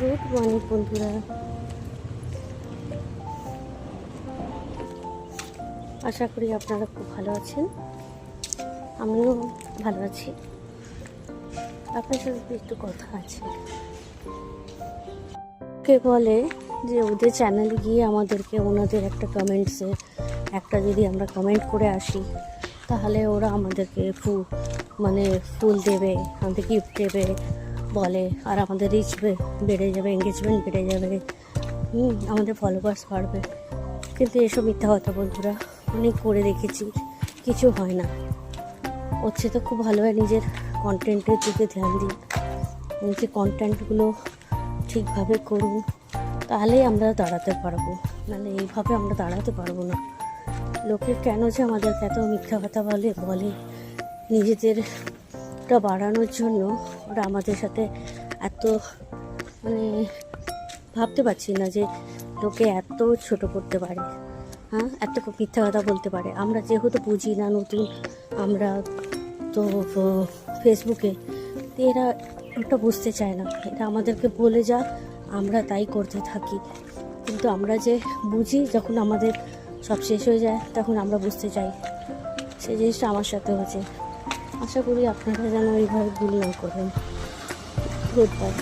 Good morning বন্ধুরা, আশা করি আপনারা খুব ভালো আছেন। আমিও ভালো আছি। আপনার সাথে একটু কথা আছে। কে বলে যে ওদের চ্যানেলে গিয়ে আমাদেরকে ওনাদের একটা কমেন্টসে একটা যদি আমরা কমেন্ট করে আসি তাহলে ওরা আমাদেরকে ফুল দেবে, আমাদের গিফট দেবে বলে, আর আমাদের রিচ বেড়ে যাবে, এঙ্গেজমেন্ট বেড়ে যাবে, আমাদের ফলোয়ার্স বাড়বে। কিন্তু এসব মিথ্যা কথা বন্ধুরা, অনেক করে দেখেছি, কিছু হয় না। হচ্ছে তো খুব ভালোভাবে নিজের কন্টেন্টের দিকে ধ্যান দিন, নিজের কন্টেন্টগুলো ঠিকভাবে করুন, তাহলেই আমরা দাঁড়াতে পারবো, নাহলে এইভাবে আমরা দাঁড়াতে পারবো না। লোকে কেন যে আমাদেরকে এত মিথ্যা কথা বলে নিজেদেরটা বাড়ানোর জন্য, ওরা আমাদের সাথে এত ভাবতে পারছি না যে লোকে এত ছোট করতে পারে, এত মিথ্যা কথা বলতে পারে। আমরা যেহেতু বুঝি না, নতুন আমরা তো ফেসবুকে, এরা ওটা বুঝতে চায় না, এটা আমাদেরকে বলে যা আমরা তাই করতে থাকি। কিন্তু আমরা যে বুঝি, যখন আমাদের সব শেষ হয়ে যায় তখন আমরা বুঝতে চাই। সেই জিনিসটা আমার সাথে হয়েছে। আশা করি আপনারা যেন এইভাবে ভুল না করেন। Good bye.